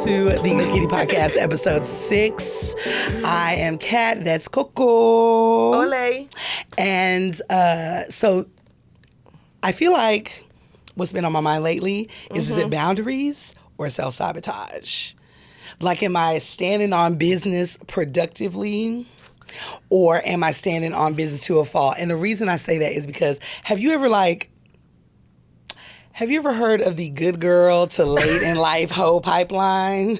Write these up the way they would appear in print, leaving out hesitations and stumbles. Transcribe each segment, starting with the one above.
to the Good Kitty Podcast, episode 6. I am Kat. That's Coko. Ole. And so I feel like what's been on my mind lately is it boundaries or self-sabotage? Like, am I standing on business productively, or am I standing on business to a fault? And the reason I say that is because have you ever heard of the good girl to late in life hoe pipeline?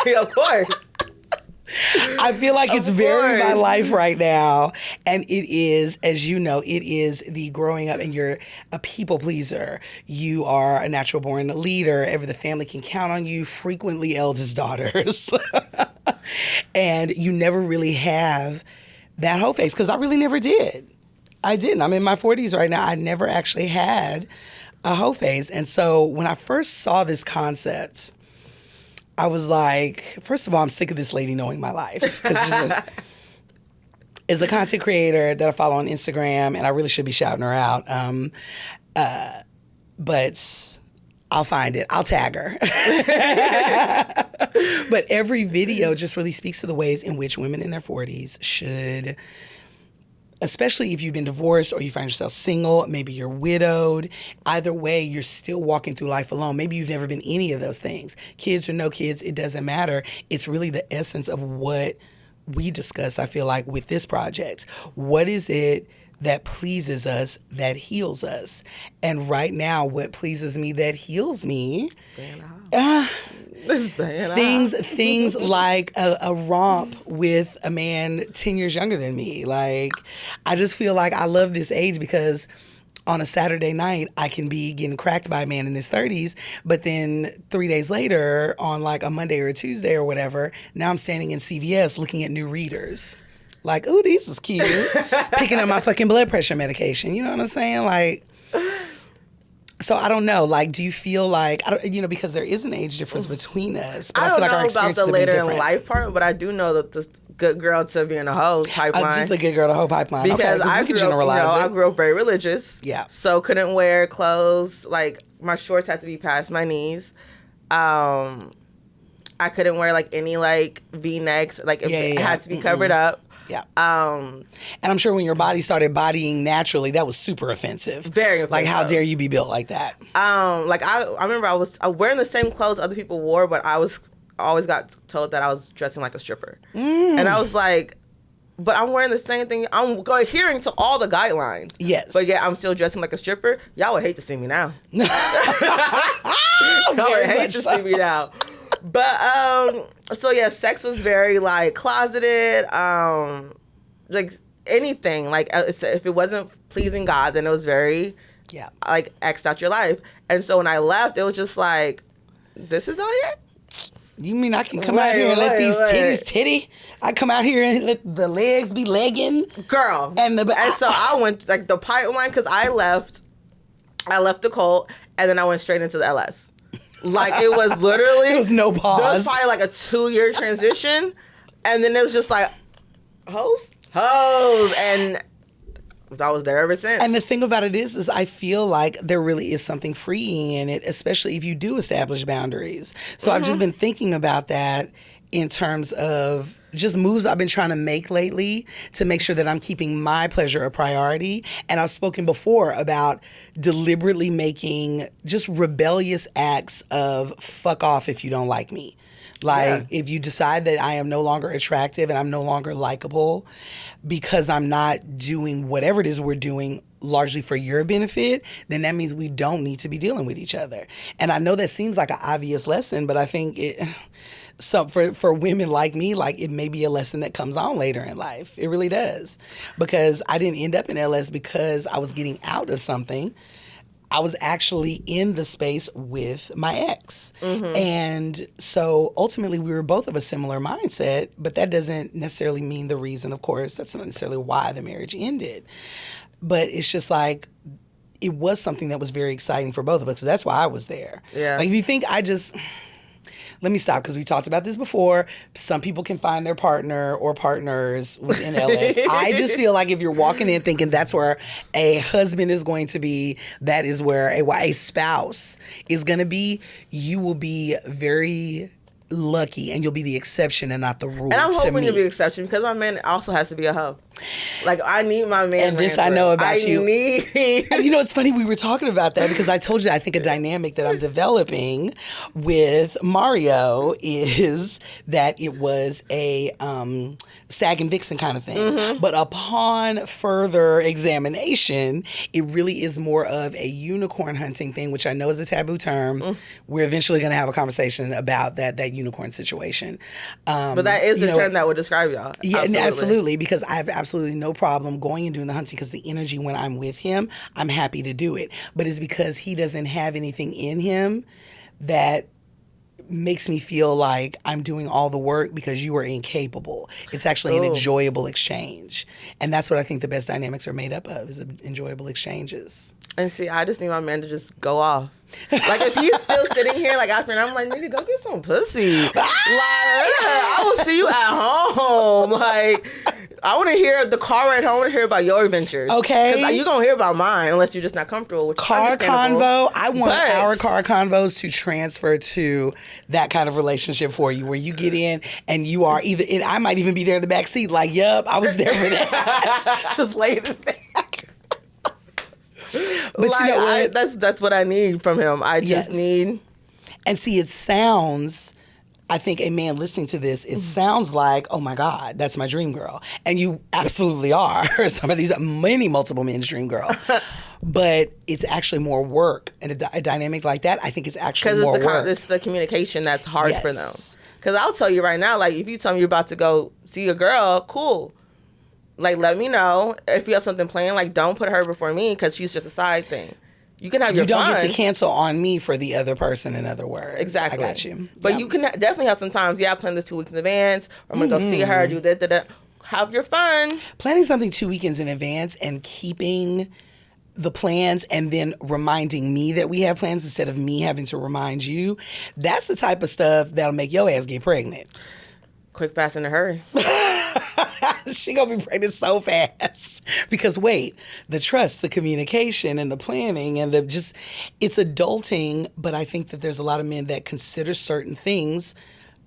Yeah, of course. I feel like it's very my life right now. And it is, as you know, it is the growing up, and you're a people pleaser. You are a natural born leader. Ever the family can count on you, frequently eldest daughters. And you never really have that hoe face, because I really never did. I didn't. I'm in my 40s right now. I never actually had a hoe phase. And so when I first saw this concept, I was like, first of all, I'm sick of this lady knowing my life. Because is a content creator that I follow on Instagram, and I really should be shouting her out. But I'll find it. I'll tag her. But every video just really speaks to the ways in which women in their 40s should, especially if you've been divorced or you find yourself single, maybe you're widowed. Either way, you're still walking through life alone. Maybe you've never been any of those things. Kids or no kids, it doesn't matter. It's really the essence of what we discuss, I feel like, with this project. What is it that pleases us, that heals us? And right now, what pleases me, that heals me, things like a romp with a man 10 years younger than me. Like, I just feel like I love this age because on a Saturday night, I can be getting cracked by a man in his 30s, but then 3 days later, on like a Monday or a Tuesday or whatever, now I'm standing in CVS looking at new readers. Like, ooh, this is cute. Picking up my fucking blood pressure medication. You know what I'm saying? Like, so I don't know. Like, do you feel like, because there is an age difference between us. But I feel like our experiences about the later in life part, but I do know that the good girl to being a hoe pipeline. Just the good girl to hoe pipeline. Because okay, I grew up very religious. Yeah. So couldn't wear clothes. Like, my shorts had to be past my knees. I couldn't wear like any like V-necks. Like, it had to be covered up. Yeah. And I'm sure when your body started bodying naturally, that was super offensive. Very offensive. Like, how dare you be built like that? I remember I was wearing the same clothes other people wore, but I always got told that I was dressing like a stripper. And I was like, but I'm wearing the same thing. I'm adhering to all the guidelines. Yes. But yeah, I'm still dressing like a stripper. Y'all would hate to see me now. Y'all would hate to see me now. But, so yeah, sex was very, like, closeted, like, anything. Like, if it wasn't pleasing God, then it was very, like, X'd out your life. And so when I left, it was just like, this is all here? You mean I can come out here and let these titties titty? I come out here and let the legs be legging? Girl. And so I went, like, the pipeline, because I left the cult, and then I went straight into the LS. Like, it was literally... There was no pause. There was probably like a 2-year transition. And then it was just like, hoes. And I was there ever since. And the thing about it is I feel like there really is something freeing in it, especially if you do establish boundaries. So I've just been thinking about that in terms of just moves I've been trying to make lately to make sure that I'm keeping my pleasure a priority. And I've spoken before about deliberately making just rebellious acts of fuck off if you don't like me. Like, if you decide that I am no longer attractive and I'm no longer likable because I'm not doing whatever it is we're doing largely for your benefit, then that means we don't need to be dealing with each other. And I know that seems like an obvious lesson, but I think so for women like me, like, it may be a lesson that comes on later in life. It really does. Because I didn't end up in LS because I was getting out of something. I was actually in the space with my ex. And so ultimately we were both of a similar mindset, but that doesn't necessarily mean the reason, of course, that's not necessarily why the marriage ended. But it's just like, it was something that was very exciting for both of us. So that's why I was there. Yeah. Like, if you think let me stop because we talked about this before. Some people can find their partner or partners within LS. I just feel like if you're walking in thinking that's where a husband is going to be, that is where a spouse is going to be, you will be very lucky and you'll be the exception and not the rule. And I'm hoping me. to be the exception because my man also has to be a hoe. Like, I need my man. And this I know about you. Need. And you know, it's funny, we were talking about that because I told you I think a dynamic that I'm developing with Mario is that it was a Sag and Vixen kind of thing. Mm-hmm. But upon further examination, it really is more of a unicorn hunting thing, which I know is a taboo term. We're eventually going to have a conversation about that unicorn situation. But that is the term that would describe y'all. Yeah, absolutely, because I have absolutely no problem going and doing the hunting because the energy when I'm with him, I'm happy to do it. But it's because he doesn't have anything in him that makes me feel like I'm doing all the work because you are incapable. It's actually an enjoyable exchange. And that's what I think the best dynamics are made up of, is enjoyable exchanges. And see, I just need my man to just go off. Like, if he's still sitting here, like, after, and I'm like, nigga, go get some pussy. Like, I will see you at home. Like, I want to hear the car ride home. I want to hear about your adventures. Okay. Because you're going to hear about mine unless you're just not comfortable with car convo. I want our car convos to transfer to that kind of relationship for you, where you get in and you are either, and I might even be there in the back seat, like, yup, I was there for that. Just lay it back. But like, you know what? That's what I need from him. I just need. And see, it sounds, I think a man listening to this, it sounds like, oh my God, that's my dream girl. And you absolutely are. Some of these, multiple men's dream girl. But it's actually more work. And a dynamic like that, I think it's actually more work. It's the communication that's hard for them. Because I'll tell you right now, like, if you tell me you're about to go see a girl, cool. Like, let me know if you have something planned. Like, don't put her before me because she's just a side thing. You can have your fun. You don't get to cancel on me for the other person, in other words. Exactly. I got you. But you can definitely have some times, I planned this 2 weeks in advance. Or I'm going to go see her, do that. Have your fun. Planning something 2 weekends in advance and keeping the plans and then reminding me that we have plans instead of me having to remind you, that's the type of stuff that'll make your ass get pregnant. Quick, fast, in a hurry. She gonna be pregnant so fast because wait, the trust, the communication, and the planning, and it's adulting. But I think that there's a lot of men that consider certain things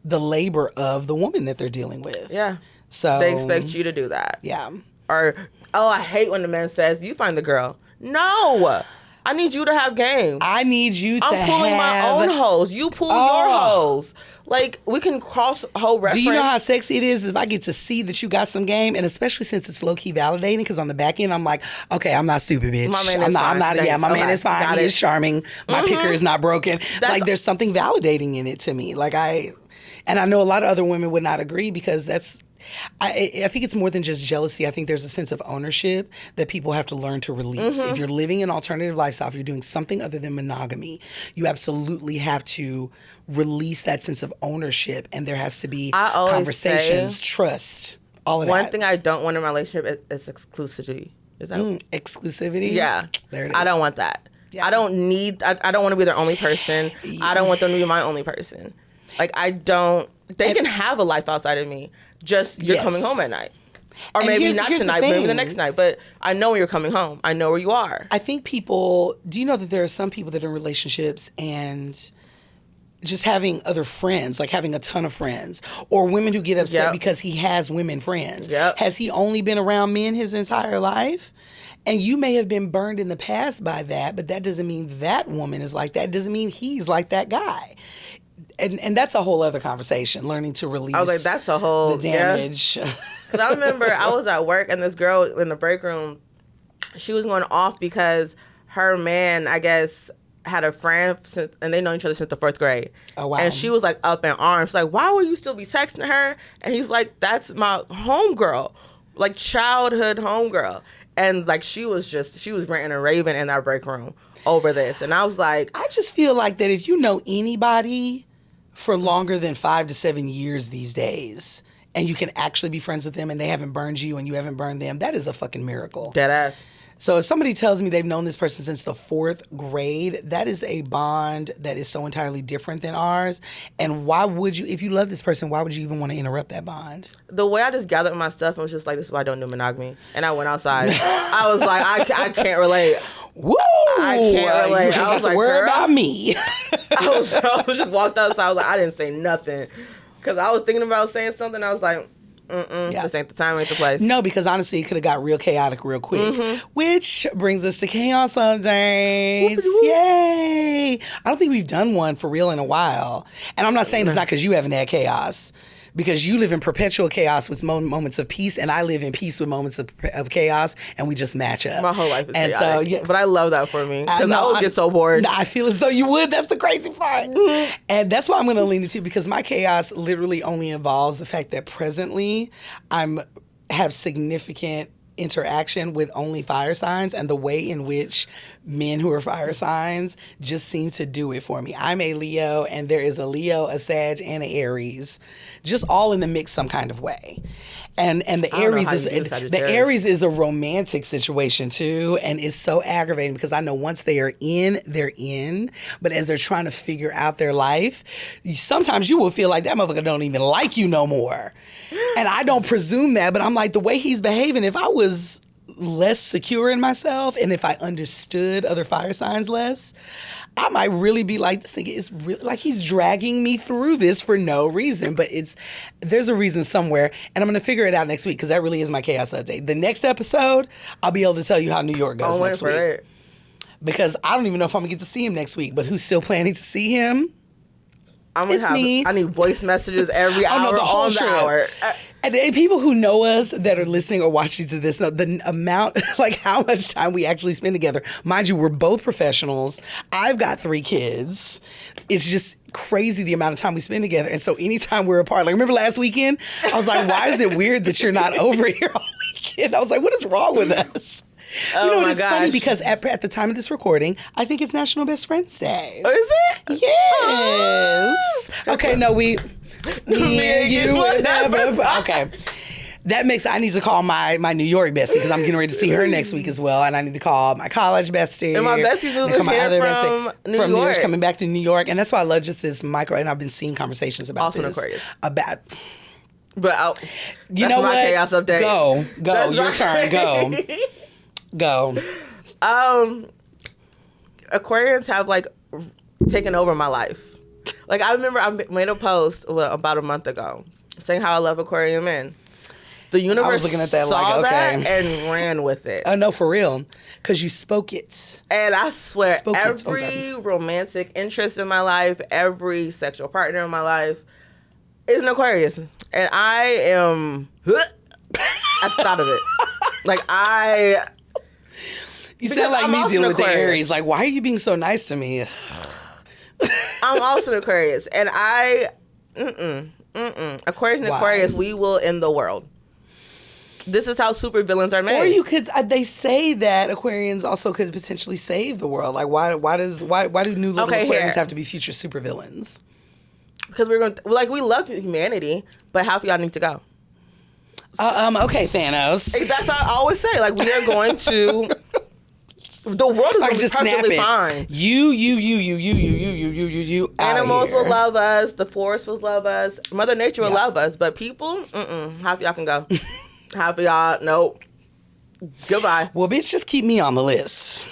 the labor of the woman that they're dealing with. Yeah. So they expect you to do that. Yeah. Or, I hate when the man says, "You find the girl." No. I need you to have game. I need you to have... I'm pulling my own hose. You pull your hose. Like, we can cross whole reference. Do you know how sexy it is if I get to see that you got some game? And especially since it's low-key validating, because on the back end, I'm like, okay, I'm not stupid, bitch. My man is fine. My man is fine. He is charming. My picker is not broken. Like, there's something validating in it to me. And I know a lot of other women would not agree because I think it's more than just jealousy. I think there's a sense of ownership that people have to learn to release. If you're living an alternative lifestyle, if you're doing something other than monogamy, you absolutely have to release that sense of ownership, and there has to be conversations, trust, all of that. One thing I don't want in my relationship is exclusivity. Is that exclusivity? Yeah. There it is. I don't want that. Yeah. I don't want to be their only person. I don't want them to be my only person. Like, they can have a life outside of me. Just you're coming home at night. Or maybe not tonight, maybe the next night. But I know when you're coming home. I know where you are. I think do you know that there are some people that are in relationships and just having other friends, like having a ton of friends, or women who get upset because he has women friends. Yep. Has he only been around men his entire life? And you may have been burned in the past by that, but that doesn't mean that woman is like that. It doesn't mean he's like that guy. And that's a whole other conversation, learning to release I was like, that's a whole the damage. Because I remember I was at work and this girl in the break room, she was going off because her man, I guess, had a friend and they know each other since the 4th grade. Oh, wow. And she was like up in arms, like, why would you still be texting her? And he's like, that's my homegirl, like childhood homegirl. And like she was ranting and raving in that break room over this. And I was like, I just feel like that if you know anybody for longer than 5 to 7 years these days, and you can actually be friends with them and they haven't burned you and you haven't burned them, that is a fucking miracle. Dead ass. So if somebody tells me they've known this person since the 4th grade, that is a bond that is so entirely different than ours. And why would you, if you love this person, why would you even want to interrupt that bond? The way I just gathered my stuff and was just like, this is why I don't do monogamy. And I went outside. I was like, I can't relate. Woo! I can't relate. You I got was to like, worry girl. about me. I was just walked outside. I was like, I didn't say nothing. Because I was thinking about saying something. I was like, this ain't the time, ain't the place. No, because honestly, it could have got real chaotic real quick. Which brings us to chaos updates. Yay! I don't think we've done one for real in a while. And I'm not saying it's not because you haven't had chaos. Because you live in perpetual chaos with moments of peace, and I live in peace with moments of chaos, and we just match up. My whole life is and chaotic. So, yeah, but I love that for me. Because I would get so bored. I feel as though you would. That's the crazy part. And that's why I'm going to lean into, because my chaos literally only involves the fact that presently have significant interaction with only fire signs, and the way in which men who are fire signs just seem to do it for me. I'm a Leo, and there is a Leo, a Sag, and an Aries, just all in the mix some kind of way. And the Aries is a romantic situation too, and it's so aggravating because I know once they are in, they're in. But as they're trying to figure out their life, sometimes you will feel like that motherfucker don't even like you no more. And I don't presume that, but I'm like, the way he's behaving, if I was less secure in myself and if I understood other fire signs less, I might really be like, this nigga is really like he's dragging me through this for no reason. But there's a reason somewhere, and I'm going to figure it out next week because that really is my chaos update. The next episode, I'll be able to tell you how New York goes next week. It. Because I don't even know if I'm going to get to see him next week, but who's still planning to see him? I need voice messages every hour the whole on the hour. And people who know us that are listening or watching to this know the amount, like how much time we actually spend together. Mind you, we're both professionals. I've got 3 kids. It's just crazy the amount of time we spend together. And so anytime we're apart, like remember last weekend, I was like, why is it weird that you're not over here all weekend? I was like, what is wrong with us? You know, it's funny because at the time of this recording, I think it's National Best Friends Day. Oh, is it? Yes. Okay, no, me and you would never. Okay. That makes, I need to call my New York bestie because I'm getting ready to see her next week as well. And I need to call my college bestie. And my bestie's moving here from New York. Coming back to New York. And that's why I love just this micro, and I've been seeing conversations about also this. Aquarius. About... But you know my what? chaos update. Go. That's your turn. Go. Aquarians have like taken over my life. Like I remember I made a post about a month ago saying how I love Aquarian men. The universe I was looking at that saw like, okay. that and ran with it. Oh, no, for real. Because you spoke it. And I swear, every romantic interest in my life, every sexual partner in my life is an Aquarius. And I am... I thought of it. You sound like I'm me dealing with the Aquarius. Aries. Like, why are you being so nice to me? I'm also an Aquarius. And Aquarius and Aquarius, we will end the world. This is how supervillains are made. Or you could, they say that Aquarians also could potentially save the world. Like, why do new little Aquarians have to be future supervillains? Because we love humanity, but half of y'all need to go. Okay, Thanos. That's what I always say. Like, we are going to... The world is going to be perfectly fine. You. Animals will love us. The forest will love us. Mother Nature will love us. But people, half of y'all can go. Half of y'all, nope. Goodbye. Well, bitch, just keep me on the list.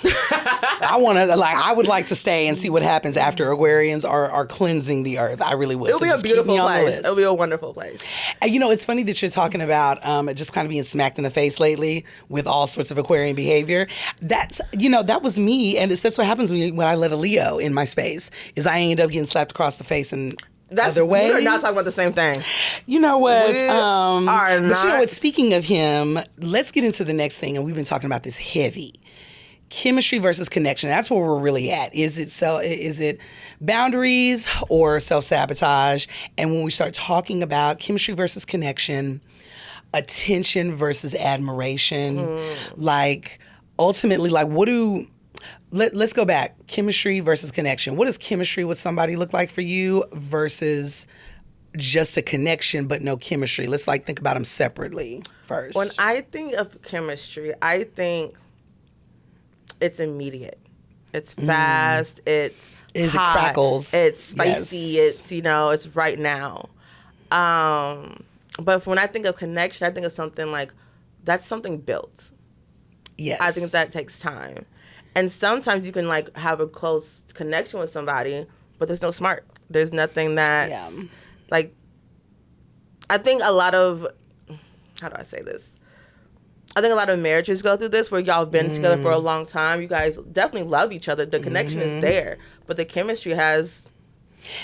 I would like to stay and see what happens after Aquarians are cleansing the earth. I really would. It'll be a beautiful place. It'll be a wonderful place. And it's funny that you're talking about just kind of being smacked in the face lately with all sorts of Aquarian behavior. That's, that was me. And that's what happens when I let a Leo in my space, is I end up getting slapped across the face and other ways. We're not talking about the same thing. You know what? We are not. But you know what? Speaking of him, let's get into the next thing. And we've been talking about this heavy. Chemistry versus connection. That's where we're really at. Is it boundaries or self-sabotage? And when we start talking about chemistry versus connection, attention versus admiration, ultimately, let's go back. Chemistry versus connection. What does chemistry with somebody look like for you versus just a connection but no chemistry? Let's think about them separately first. When I think of chemistry, I think it's immediate. It's fast. It's It hot. crackles. It's spicy. Yes. It's, it's right now. But when I think of connection, I think of something like that's something built. Yes. I think that takes time. And sometimes you can like have a close connection with somebody, but there's no smart. There's nothing that's like, I think a lot of, how do I say this? I think a lot of marriages go through this where y'all have been together for a long time. You guys definitely love each other. The connection is there, but the chemistry has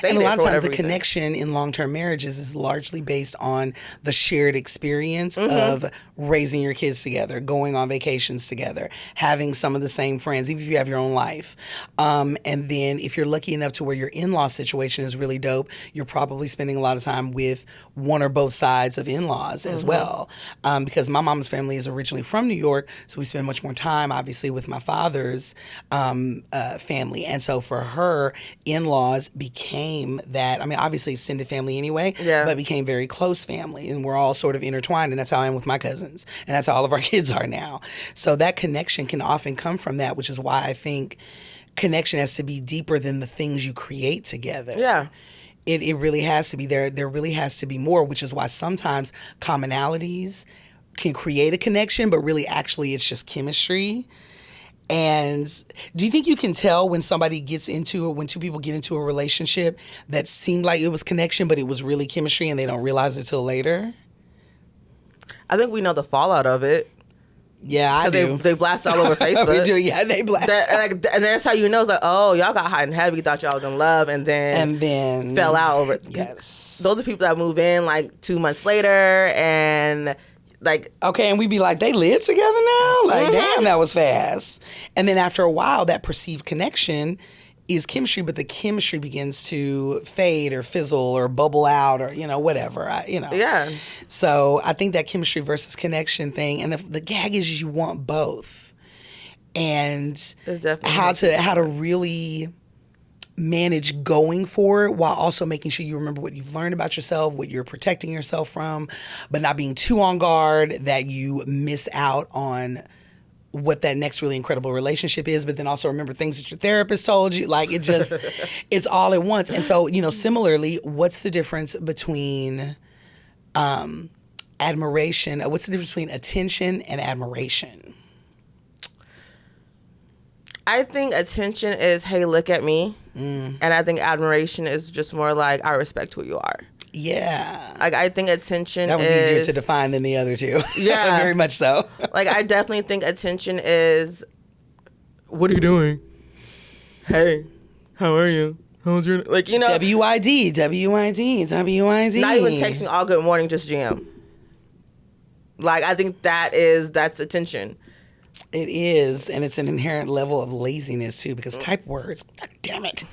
and a lot of times the connection in long-term marriages is largely based on the shared experience of raising your kids together, going on vacations together, having some of the same friends, even if you have your own life. And then if you're lucky enough to where your in-law situation is really dope, you're probably spending a lot of time with one or both sides of in-laws as well. Because my mom's family is originally from New York, so we spend much more time, obviously, with my father's family. And so for her, in-laws became that, I mean, obviously extended family anyway, but became very close family. And we're all sort of intertwined. And that's how I am with my cousins. And that's how all of our kids are now. So that connection can often come from that, which is why I think connection has to be deeper than the things you create together. Yeah. It really has to be there. There really has to be more, which is why sometimes commonalities can create a connection, but really actually it's just chemistry. And do you think you can tell when when two people get into a relationship that seemed like it was connection, but it was really chemistry and they don't realize it till later? I think we know the fallout of it. Yeah, I do. They blast all over Facebook. We do, yeah, they blast. And that's how you know. It's like, oh, y'all got hot and heavy, thought y'all was in love, and then fell out over it. Yes. Those are people that move in like 2 months later, and like, okay, and we be like, they live together now? Like, damn, that was fast. And then after a while, that perceived connection is chemistry, but the chemistry begins to fade or fizzle or bubble out or, whatever, Yeah. So I think that chemistry versus connection thing, and the gag is you want both. And how to really manage going for it while also making sure you remember what you've learned about yourself, what you're protecting yourself from, but not being too on guard that you miss out on what that next really incredible relationship is, but then also remember things that your therapist told you. Like, it's all at once. And so, similarly, what's the difference between admiration? What's the difference between attention and admiration? I think attention is, hey, look at me. And I think admiration is just more like, I respect who you are. Yeah. Like, I think attention that was easier to define than the other two. Yeah. Very much so. Like, I definitely think attention is, what are you doing? Hey, how are you? How's your... Like, WID. Not even texting all good morning, just jam. Like, I think that's attention. It is, and it's an inherent level of laziness too, because type words, God damn it.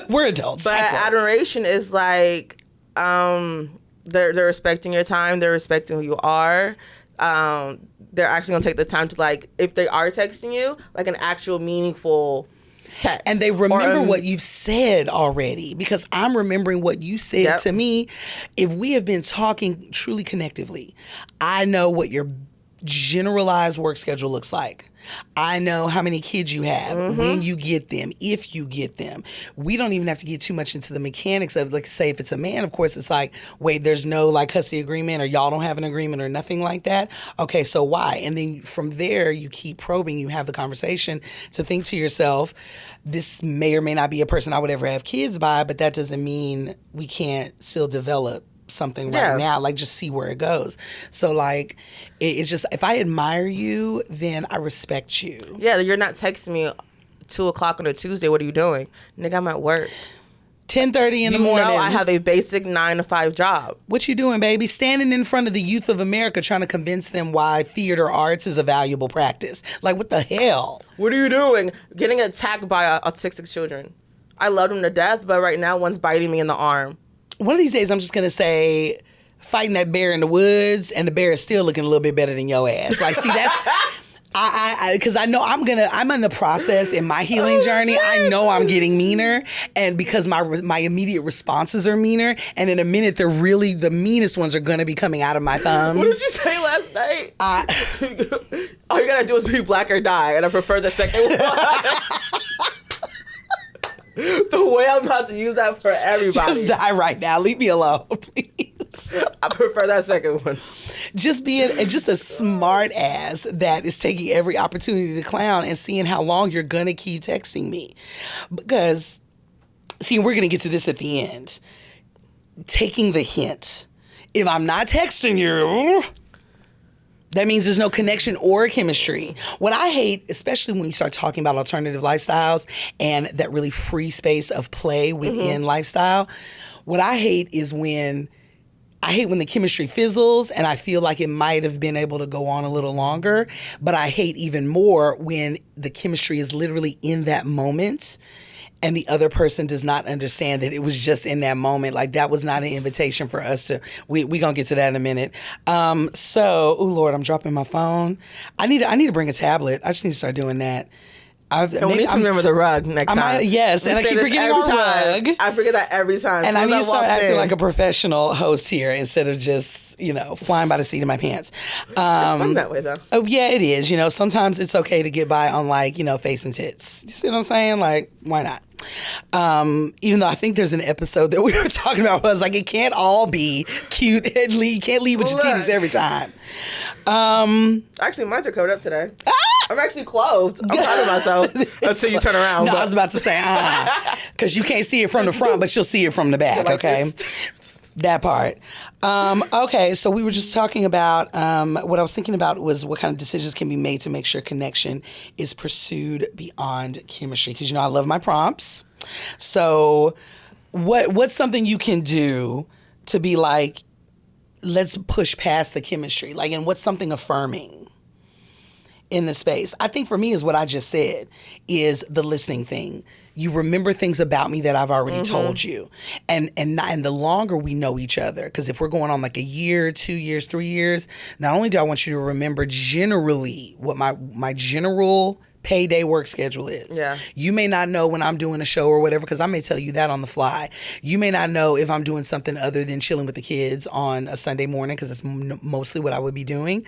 We're adults. But adoration is like, they're respecting your time, they're respecting who you are. They're actually gonna take the time to, like, if they are texting you, like an actual meaningful text. And they remember what you've said already, because I'm remembering what you said to me. If we have been talking truly connectively, I know what your generalized work schedule looks like. I know how many kids you have, when you get them, if you get them. We don't even have to get too much into the mechanics of, like, say, if it's a man, of course, it's like, wait, there's no, like, custody agreement, or y'all don't have an agreement or nothing like that. Okay, so why? And then from there, you keep probing, you have the conversation to think to yourself, this may or may not be a person I would ever have kids by, but that doesn't mean we can't still develop something right now, like, just see where it goes. So, like, it's just, if I admire you, then I respect you. Yeah, you're not texting me 2:00 on a Tuesday. What are you doing? Nigga, I'm at work. 10:30 in the morning. You know I have a basic 9-to-5 job. What you doing, baby? Standing in front of the youth of America trying to convince them why theater arts is a valuable practice. Like, what the hell? What are you doing? Getting attacked by autistic children. I love them to death, but right now one's biting me in the arm. One of these days, I'm just going to say, fighting that bear in the woods, and the bear is still looking a little bit better than your ass. Like, see, that's... because I know I'm in the process in my healing journey. I know I'm getting meaner, and because my immediate responses are meaner, and in a minute, the meanest ones are going to be coming out of my thumbs. What did you say last night? all you gotta do is be black or die, and I prefer the second one. The way I'm about to use that for everybody. Just die right now. Leave me alone, please. I prefer that second one. Just being just a smart ass that is taking every opportunity to clown and seeing how long you're gonna keep texting me. Because, see, we're gonna get to this at the end. Taking the hint. If I'm not texting you, that means there's no connection or chemistry. What I hate, especially when you start talking about alternative lifestyles and that really free space of play within lifestyle, what I hate is when the chemistry fizzles and I feel like it might have been able to go on a little longer, but I hate even more when the chemistry is literally in that moment and the other person does not understand that it was just in that moment. Like, that was not an invitation for us to, we gonna get to that in a minute. Oh Lord, I'm dropping my phone. I need to bring a tablet. I just need to start doing that. And we need to remember the rug next time. Yes, and I keep forgetting our rug. I forget that every time. And I need to start acting like a professional host here instead of just, flying by the seat of my pants. It's fun that way, though. Oh, yeah, it is. Sometimes it's okay to get by on, face and tits. You see what I'm saying? Like, why not? Even though I think there's an episode that we were talking about was like, it can't all be cute. You can't leave with your titties every time. Actually, mine are covered up today. I'm actually clothed. I'm proud of myself until you turn around. No, I was about to say, because you can't see it from the front, but you'll see it from the back, like okay? That part. Okay, so we were just talking about, what I was thinking about was what kind of decisions can be made to make sure connection is pursued beyond chemistry. Because, I love my prompts. So what's something you can do to be like, let's push past the chemistry? Like, and what's something affirming in the space? I think for me is what I just said, is the listening thing. You remember things about me that I've already told you. And the longer we know each other, because if we're going on like a year, 2 years, 3 years, not only do I want you to remember generally what my general payday work schedule is. Yeah. You may not know when I'm doing a show or whatever, because I may tell you that on the fly. You may not know if I'm doing something other than chilling with the kids on a Sunday morning, because that's mostly what I would be doing.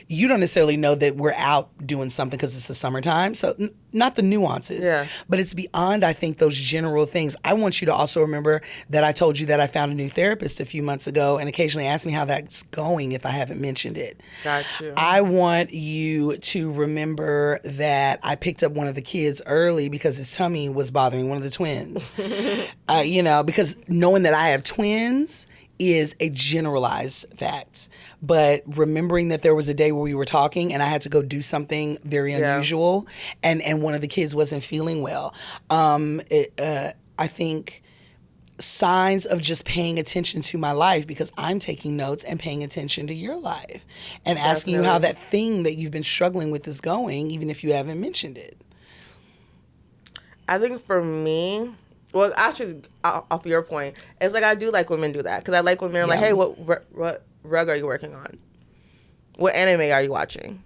You don't necessarily know that we're out doing something because it's the summertime. So not the nuances, but it's beyond, I think, those general things. I want you to also remember that I told you that I found a new therapist a few months ago, and occasionally ask me how that's going if I haven't mentioned it. Got you. I want you to remember that I picked up one of the kids early because his tummy was bothering, one of the twins. Because knowing that I have twins is a generalized fact. But remembering that there was a day where we were talking and I had to go do something very unusual and one of the kids wasn't feeling well. I think signs of just paying attention to my life, because I'm taking notes and paying attention to your life and asking you how that thing that you've been struggling with is going, even if you haven't mentioned it. I think for me, well, actually, off your point, it's like I do like women do that, because I like women are like, hey, what rug are you working on? What anime are you watching?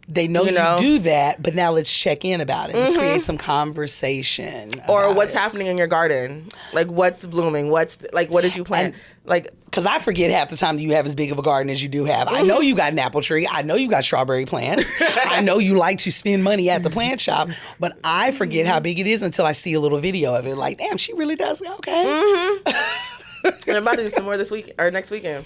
They know you do that, but now let's check in about it. Let's create some conversation. Or what's happening in your garden? Like, what's blooming? What did you plant? Because I forget half the time that you have as big of a garden as you do have. I know you got an apple tree. I know you got strawberry plants. I know you like to spend money at the plant shop, but I forget how big it is until I see a little video of it. Like, damn, she really does. Okay. And I'm about to do some more this week or next weekend.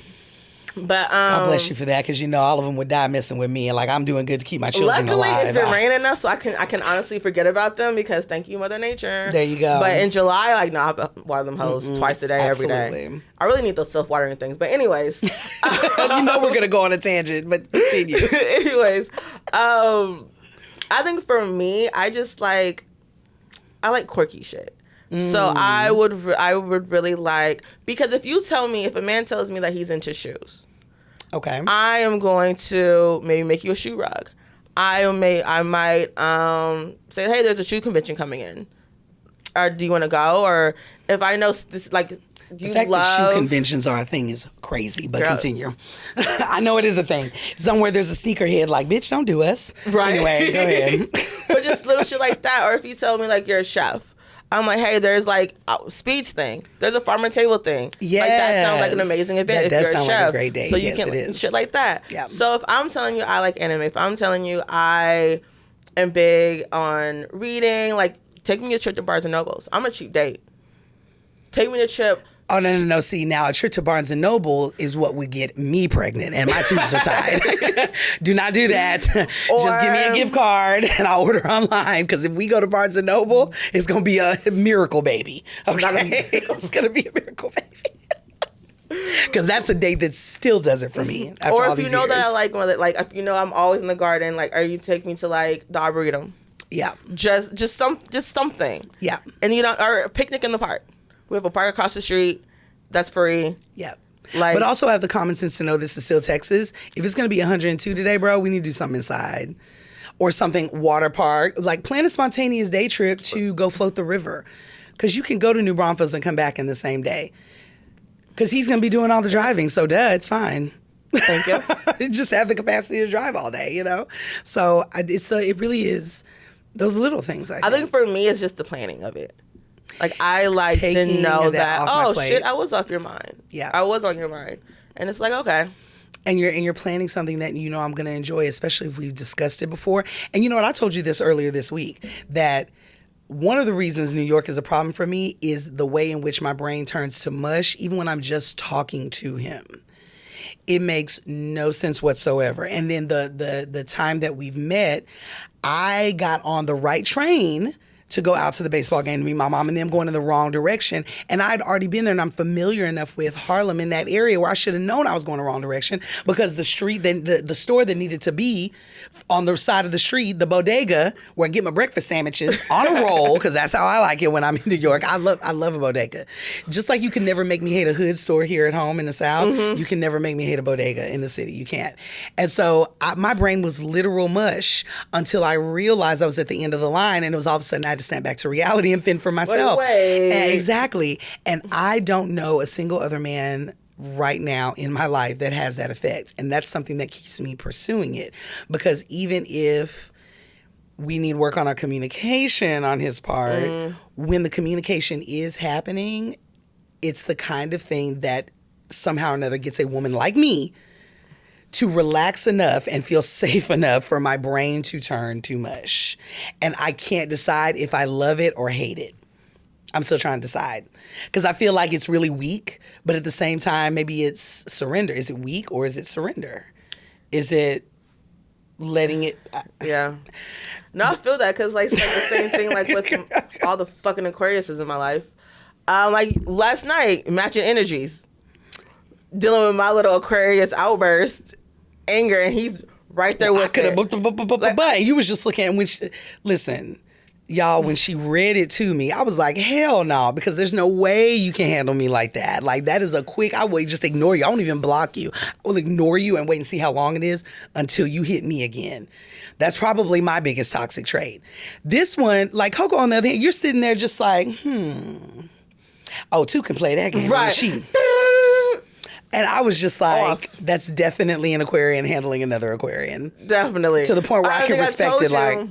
But God bless you for that, because all of them would die messing with me, and like I'm doing good to keep my children alive. Luckily, it's been raining enough, so I can honestly forget about them, because thank you, Mother Nature. There you go. But in July, I water them hoes twice a day, every day. I really need those self-watering things. But anyways, we're gonna go on a tangent, but continue. Anyways, I think for me, I like quirky shit. So I would really like, because if a man tells me that he's into shoes, okay, I am going to maybe make you a shoe rug. I might say, hey, there's a shoe convention coming in, or do you want to go? Or if I know this, like, the fact that shoe conventions are a thing is crazy, but continue. I know it is a thing. Somewhere there's a sneakerhead like, bitch, don't do us. Right. Anyway, go ahead. But just little shit like that. Or if you tell me like you're a chef, I'm like, hey, there's like a speech thing. There's a farm and table thing. Yes. Like that sounds like an amazing event That if does you're a sound chef. like a great day. So you Yes, can it is. shit like that. Yeah. So if I'm telling you I like anime, if I'm telling you I am big on reading, like take me a trip to Barnes and Nobles. I'm a cheap date. Take me a trip. Oh, no. See, now a trip to Barnes & Noble is what would get me pregnant, and my tubes are tied. Do not do that. Just give me a gift card, and I'll order online, because if we go to Barnes & Noble, it's going to be a miracle baby. Okay? It's going to be a miracle baby. Because that's a date that still does it for me after Or all if you these know years. that I like if you know I'm always in the garden, like, or you take me to like the Arboretum. Yeah. Just something. Yeah. And or a picnic in the park. We have a park across the street that's free. Yeah. Like, but also have the common sense to know this is still Texas. If it's going to be 102 today, bro, we need to do something inside. Or something water park. Like plan a spontaneous day trip to go float the river. Because you can go to New Braunfels and come back in the same day. Because he's going to be doing all the driving. So it's fine. Thank you. Just have the capacity to drive all day, you know? So it really is those little things, I think for me, it's just the planning of it. Like, I like Taking to know that off my plate. shit, I was off your mind. Yeah. I was on your mind. And it's like, okay. And you're planning something that you know I'm going to enjoy, especially if we've discussed it before. And you know what? I told you this earlier this week, that one of the reasons New York is a problem for me is the way in which my brain turns to mush, even when I'm just talking to him. It makes no sense whatsoever. And then the time that we've met, I got on the right train to go out to the baseball game to meet my mom, and them going in the wrong direction. And I'd already been there, and I'm familiar enough with Harlem in that area where I should have known I was going the wrong direction, because the street, the store that needed to be on the side of the street, the bodega where I get my breakfast sandwiches on a roll, because that's how I like it when I'm in New York. I love a bodega. Just like you can never make me hate a hood store here at home in the South, you can never make me hate a bodega in the city. You can't. And so my brain was literal mush until I realized I was at the end of the line, and it was all of a sudden I had to snap back to reality and fend for myself. Wait. Exactly. And I don't know a single other man right now in my life that has that effect. And that's something that keeps me pursuing it. Because even if we need work on our communication on his part, when the communication is happening, it's the kind of thing that somehow or another gets a woman like me to relax enough and feel safe enough for my brain to turn to mush. And I can't decide if I love it or hate it. I'm still trying to decide. Because I feel like it's really weak, but at the same time, maybe it's surrender. Is it weak or is it surrender? Is it letting it... Yeah. No, I feel that, because like, it's like the same thing like with all the fucking Aquariuses in my life. Like last night, matching energies. Dealing with my little Aquarius outburst, anger, and he's right there with I could have it. but you was just looking at when she, listen, y'all, when she read it to me, I was like, hell no, because there's no way you can handle me like that. Like, that is I will just ignore you. I won't even block you. I will ignore you and wait and see how long it is until you hit me again. That's probably my biggest toxic trait. This one, like Coko on the other hand, you're sitting there just like, oh, two can play that game. Right. She. And I was just like, that's definitely an Aquarian handling another Aquarian. Definitely. To the point where I can respect it, like,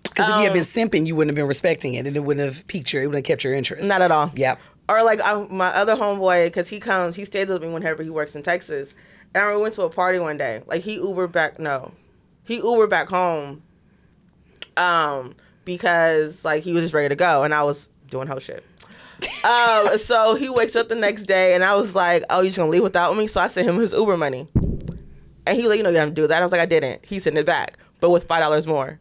because if you had been Um, simping, you wouldn't have been respecting it, and it wouldn't have piqued it wouldn't have kept your interest. Not at all. Yep. Or like my other homeboy, because he stays with me whenever he works in Texas. And I remember we went to a party one day. Like he Ubered back home, because like he was just ready to go, and I was doing whole shit. So he wakes up the next day, and I was like, "Oh, you just gonna leave without me?" So I sent him his Uber money, and he was like, "You know, you have to do that." I was like, "I didn't." He sent it back, but with $5 more.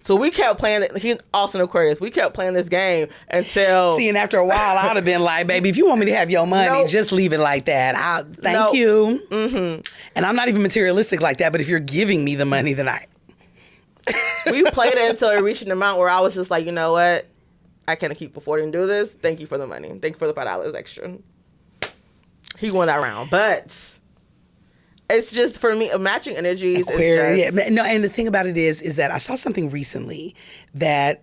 So we kept playing. He's also an Aquarius. We kept playing this game until. See, and after a while, I'd have been like, "Baby, if you want me to have your money, Nope. just leave it like that. Thank Nope. you." Mm-hmm. And I'm not even materialistic like that. But if you're giving me the money, then We played it until it reached an amount where I was just like, you know what? I can't keep affording to do this. Thank you for the money. Thank you for the $5 extra. He won that round. But it's just, for me, matching energies. Aquarius, yeah. No, and the thing about it is that I saw something recently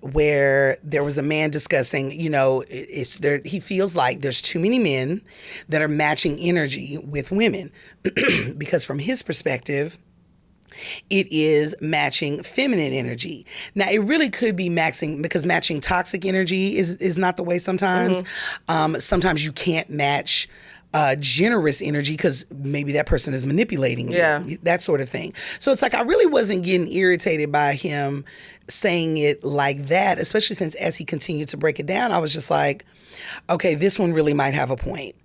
where there was a man discussing, you know, he feels like there's too many men that are matching energy with women. Because from his perspective, It is matching feminine energy. Now, it really could be because matching toxic energy is not the way sometimes. Sometimes you can't match generous energy because maybe that person is manipulating you, that sort of thing. So it's like I really wasn't getting irritated by him saying it like that, especially since as he continued to break it down, I was just like, okay, this one really might have a point.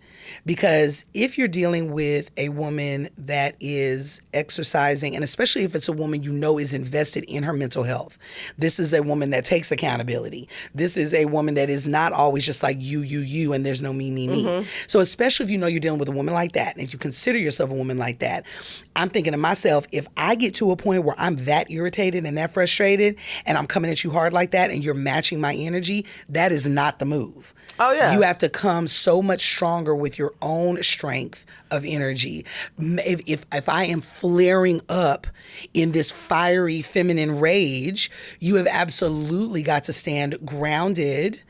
Because if you're dealing with a woman that is exercising, and especially if it's a woman you know is invested in her mental health, this is a woman that takes accountability. This is a woman that is not always just like you, and there's no me. So especially if you know you're dealing with a woman like that, and if you consider yourself a woman like that, I'm thinking to myself, if I get to a point where I'm that irritated and that frustrated, and I'm coming at you hard like that, and you're matching my energy, that is not the move. Oh, yeah. You have to come so much stronger with your own strength of energy. If I am flaring up in this fiery feminine rage, you have absolutely got to stand grounded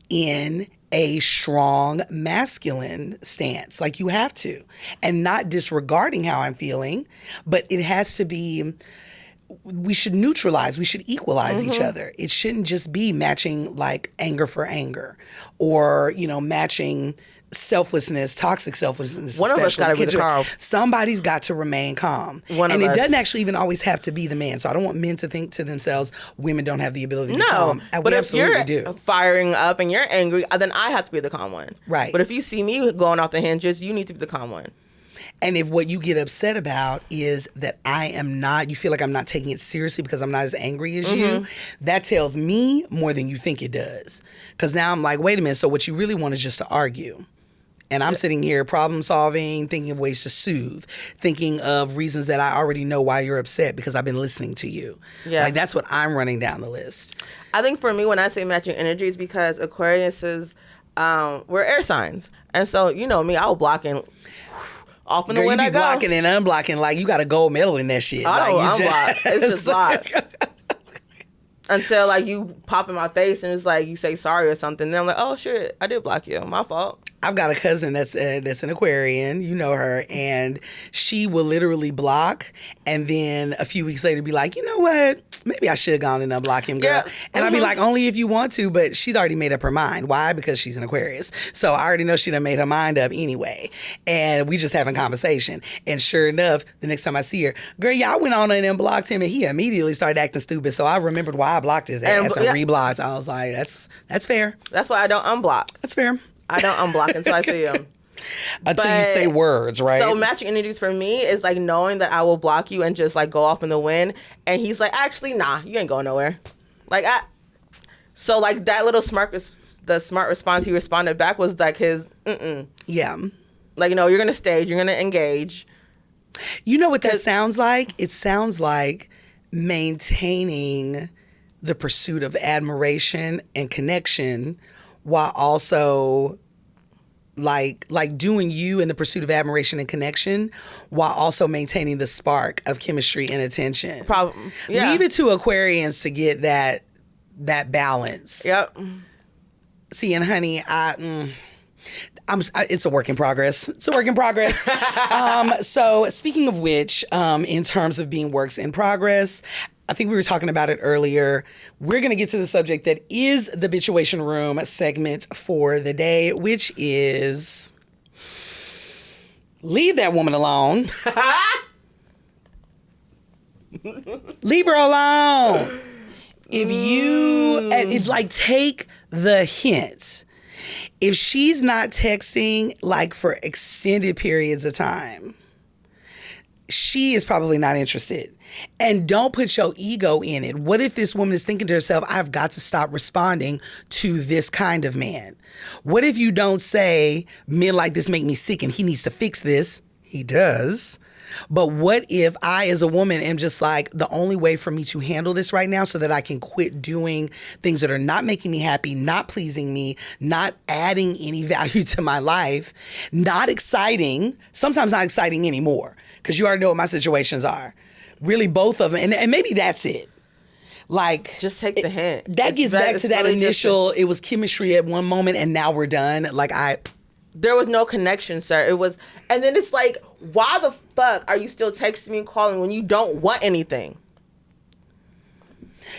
in a strong masculine stance. Like you have to. And not disregarding how I'm feeling, but it has to be... We should neutralize, we should equalize each other. It shouldn't just be matching like anger for anger or, matching selflessness, toxic selflessness. One of us got to be calm. Somebody's got to remain calm. And it doesn't actually even always have to be the man. So I don't want men to think to themselves, women don't have the ability to be calm. But if you're firing up and you're angry, then I have to be the calm one. Right. But if you see me going off the hinges, you need to be the calm one. And if what you get upset about is that you feel like I'm not taking it seriously because I'm not as angry as you, that tells me more than you think it does. Because now I'm like, wait a minute, so what you really want is just to argue. And I'm sitting here problem solving, thinking of ways to soothe, thinking of reasons that I already know why you're upset because I've been listening to you. Yeah. Like that's what I'm running down the list. I think for me, when I say matching energies, because Aquariuses, we're air signs. And so, you know me, I will block in... Off in the wind I go. Blocking and unblocking like you got a gold medal in that shit. I don't unblock. It's just block. Until like you pop in my face and it's like you say sorry or something. Then I'm like, oh shit, I did block you. My fault. I've got a cousin that's an Aquarian, you know her, and she will literally block and then a few weeks later be like, you know what? Maybe I should have gone and unblock him, girl. Yeah. And I'd be like, only if you want to, but she's already made up her mind. Why? Because she's an Aquarius. So I already know she done made her mind up anyway. And we just having conversation. And sure enough, the next time I see her, girl, yeah, I went on and unblocked him and he immediately started acting stupid. So I remembered why I blocked his ass and reblocked. I was like, that's fair. That's why I don't unblock. That's fair. I don't unblock until I see him. Until you say words, right? So matching energies for me is like knowing that I will block you and just like go off in the wind. And he's like, actually, nah, you ain't going nowhere. So like that little the smart response he responded back was like his, Yeah. Like, no, you're going to stage, you're going to engage. You know what that sounds like? It sounds like maintaining the pursuit of admiration and connection while also like doing you in the pursuit of admiration and connection while also maintaining the spark of chemistry and attention. Yeah. Leave it to Aquarians to get that balance. Yep. See, and honey, it's a work in progress. It's a work in progress. So speaking of which, in terms of being works in progress, I think we were talking about it earlier. We're going to get to the subject that is the Bitchuation Room segment for the day, which is leave that woman alone. Leave her alone. If you, it's like take the hint. If she's not texting like for extended periods of time, she is probably not interested. And don't put your ego in it. What if this woman is thinking to herself, I've got to stop responding to this kind of man? What if you don't say, men like this make me sick and he needs to fix this? He does. But what if I, as a woman, am just like, the only way for me to handle this right now so that I can quit doing things that are not making me happy, not pleasing me, not adding any value to my life, not exciting, sometimes not exciting anymore, because you already know what my situations are. Really, both of them. And maybe that's it. Like, just take the hint. That gets back to that initial, it was chemistry at one moment and now we're done. There was no connection, sir. It was, and then it's like, why the fuck are you still texting me and calling when you don't want anything?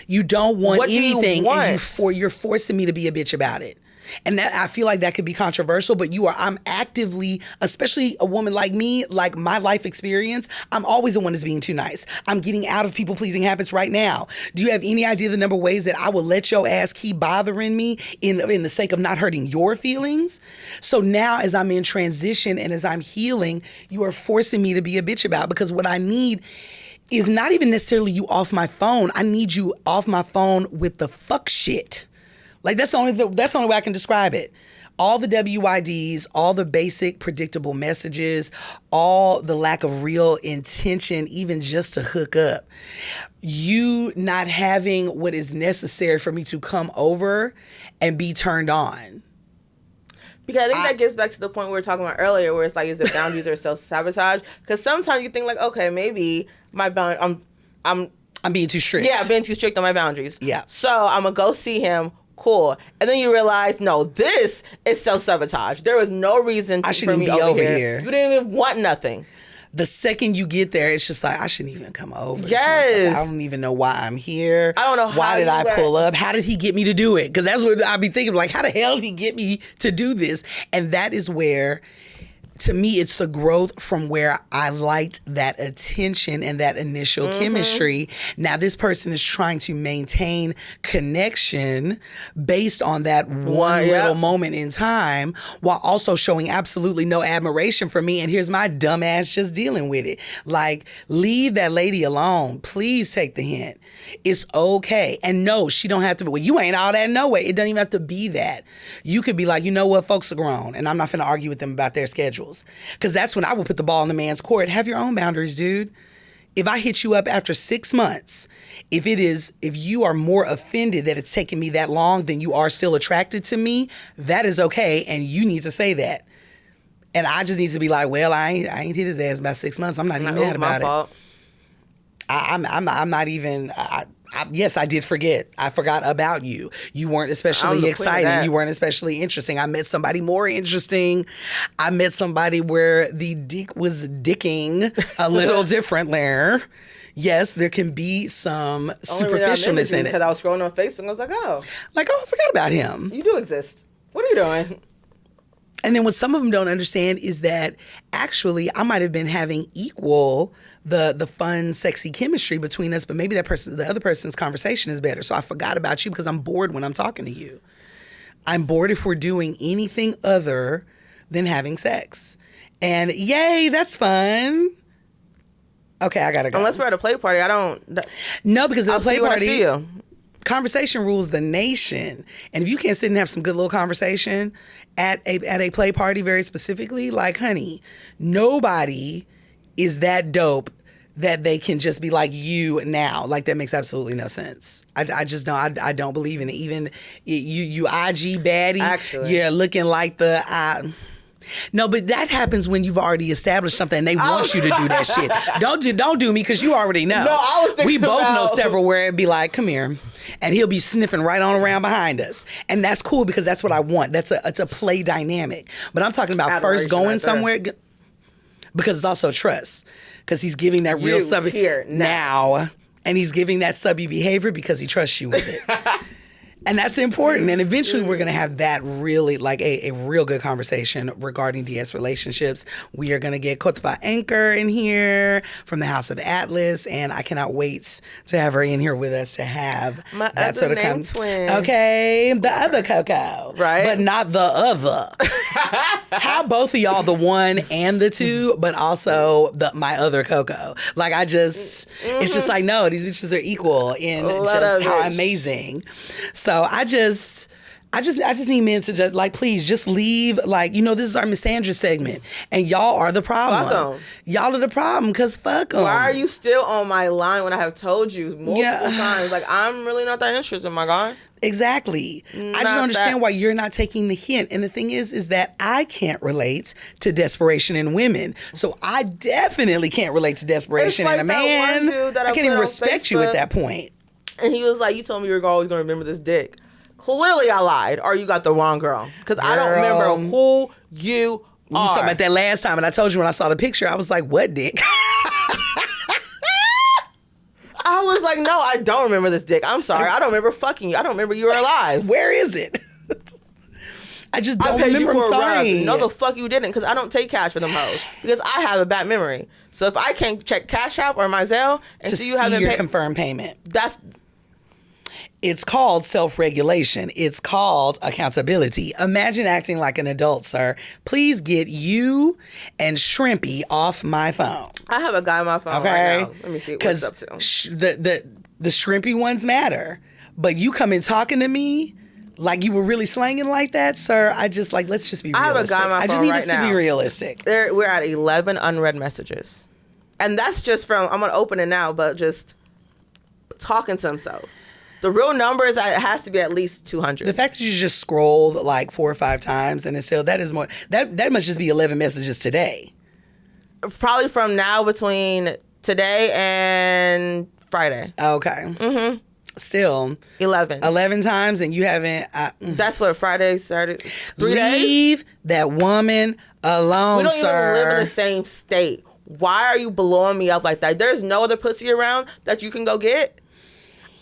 You don't want What do you anything, want? and you're forcing me to be a bitch about it. And that, I feel like that could be controversial, but I'm actively, especially a woman like me, like my life experience, I'm always the one that's being too nice. I'm getting out of people pleasing habits right now. Do you have any idea the number of ways that I will let your ass keep bothering me in the sake of not hurting your feelings? So now as I'm in transition and as I'm healing, you are forcing me to be a bitch about, because what I need is not even necessarily you off my phone. I need you off my phone with the fuck shit. Like, that's the only way I can describe it. All the WYDs, all the basic predictable messages, all the lack of real intention, even just to hook up. You not having what is necessary for me to come over and be turned on. Because I think that gets back to the point we were talking about earlier, where it's like, is it boundaries or self-sabotage? Because sometimes you think like, okay, maybe my I'm being too strict. Yeah, I'm being too strict on my boundaries. Yeah. So I'm going to go see him. Cool. And then you realize, no, this is self-sabotage. There was no reason for me over here. You didn't even want nothing. The second you get there, it's just like, I shouldn't even come over. Yes. I don't even know why I'm here. I don't know why did I pull up? How did he get me to do it? Because that's what I'd be thinking, like, how the hell did he get me to do this? And that is where, to me, it's the growth from where I liked that attention and that initial chemistry. Now this person is trying to maintain connection based on that one little moment in time, while also showing absolutely no admiration for me. And here's my dumb ass just dealing with it. Like, leave that lady alone. Please take the hint. It's okay. And no, she don't have to be, well, you ain't all that, no way. It doesn't even have to be that. You could be like, you know what, folks are grown, and I'm not finna argue with them about their schedules. Because that's when I will put the ball in the man's court. Have your own boundaries, dude. If I hit you up after 6 months, if you are more offended that it's taken me that long than you are still attracted to me, that is okay, and you need to say that. And I just need to be like, well, I ain't hit his ass about 6 months. I'm not even mad about it. I'm not even. Yes, I did forget. I forgot about you. You weren't especially exciting. You weren't especially interesting. I met somebody more interesting. I met somebody where the dick was dicking a little different there. Yes, there can be some superficialness in it. Because I was scrolling on Facebook and I was like, oh, I forgot about him. You do exist. What are you doing? And then what some of them don't understand is that actually I might have been having equal the fun, sexy chemistry between us, but maybe the other person's conversation is better. So I forgot about you because I'm bored when I'm talking to you. I'm bored if we're doing anything other than having sex. And yay, that's fun. Okay, I gotta go. Unless we're at a play party, I don't. No, because at a play party, see you. Conversation rules the nation. And if you can't sit and have some good little conversation at a play party, very specifically, like, honey, nobody is that dope that they can just be like you now. Like, that makes absolutely no sense. I just don't. I don't believe in it. Even you IG baddie, actually, you're looking like the. No, but that happens when you've already established something and they want you to do that shit. Don't do me because you already know. No, I was thinking we both know several where it'd be like, come here. And he'll be sniffing right on around behind us. And that's cool because that's what I want. It's a play dynamic. But I'm talking about first going somewhere, because it's also trust. Because he's giving that real sub here now. And he's giving that subby behavior because he trusts you with it. And that's important. And eventually we're going to have that really, like a real good conversation regarding DS relationships. We are going to get Kotfa Anchor in here from the House of Atlas. And I cannot wait to have her in here with us to have my that other sort of name twin. Okay, the other Coko. Right. But not the other. How both of y'all the one and the two, but also my other Coko. Like, it's just like, no, these bitches are equal in just how amazing. So I just need men to just, like, please just leave. Like, this is our misandra segment, and y'all are the problem. Fuck 'em. Y'all are the problem, because fuck them. Why are you still on my line when I have told you multiple times? Like, I'm really not that interested, my guy. Exactly. I just don't understand why you're not taking the hint. And the thing is that I can't relate to desperation in women. So I definitely can't relate to desperation in a man. I can't even respect you at that point. And he was like, you told me you were always going to remember this dick. Clearly I lied, or you got the wrong girl. Because I don't remember who you We were talking about that last time, and I told you when I saw the picture, I was like, what dick? I was like, no, I don't remember this dick. I'm sorry. I don't remember fucking you. I don't remember you were alive. Where is it? I just don't I paid remember. You for I'm sorry. No, the fuck you didn't, because I don't take cash for them hoes. Because I have a bad memory. So if I can't check Cash App or my Zelle and to see you haven't your paid, confirmed payment. It's called self-regulation. It's called accountability. Imagine acting like an adult, sir. Please get you and Shrimpy off my phone. I have a guy on my phone right now. Let me see what he's up to. The Shrimpy ones matter. But you come in talking to me like you were really slanging like that, sir. I just let's just be realistic. I have a guy on my phone I just need right us now. to be realistic. We're at 11 unread messages. And that's just from, I'm going to open it now, but just talking to himself. The real number is it has to be at least 200. The fact that you just scrolled 4 or 5 times and it's still, that is more, that must just be 11 messages today. Probably from now between today and Friday. Okay. Mm-hmm. Still 11 times, and you haven't. That's what Friday started. 3 days. Leave that woman alone, we don't sir. even live in the same state. Why are you blowing me up like that? There's no other pussy around that you can go get.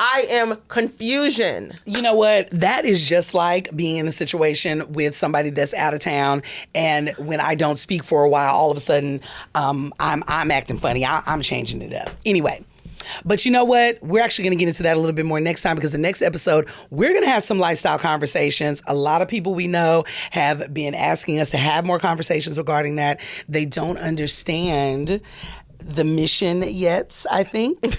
I am confusion. You know what? That is just like being in a situation with somebody that's out of town, and when I don't speak for a while, all of a sudden, I'm acting funny. I'm changing it up. Anyway. But you know what? We're actually going to get into that a little bit more next time, because the next episode, we're going to have some lifestyle conversations. A lot of people we know have been asking us to have more conversations regarding that. They don't understand the mission yet, I think. But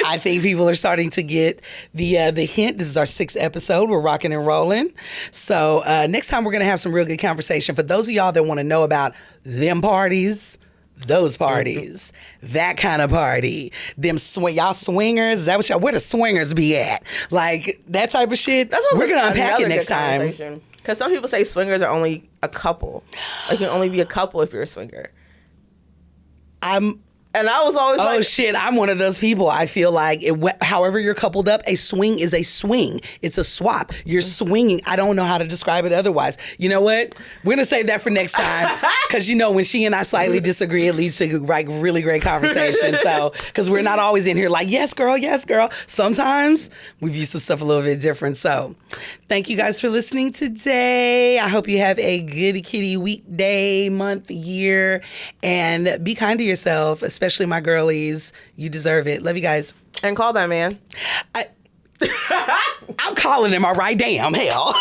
I think people are starting to get the hint. This is our 6th episode. We're rocking and rolling. So next time, we're going to have some real good conversation. For those of y'all that want to know about them parties, those parties, that kind of party, y'all swingers, is that what where the swingers be at? That type of shit. We're going to unpack it next time. Because some people say swingers are only a couple. You can only be a couple if you're a swinger. And I was always oh shit, I'm one of those people. I feel like however you're coupled up, a swing is a swing. It's a swap. You're swinging. I don't know how to describe it otherwise. You know what? We're going to save that for next time, because when she and I slightly disagree, it leads to really great conversation. So, because we're not always in here yes girl, yes girl. Sometimes we view some stuff a little bit different. So, thank you guys for listening today. I hope you have a good kitty weekday, month, year, and be kind to yourself, especially my girlies. You deserve it. Love you guys. And call that man. I'm calling him, all right? Damn, hell.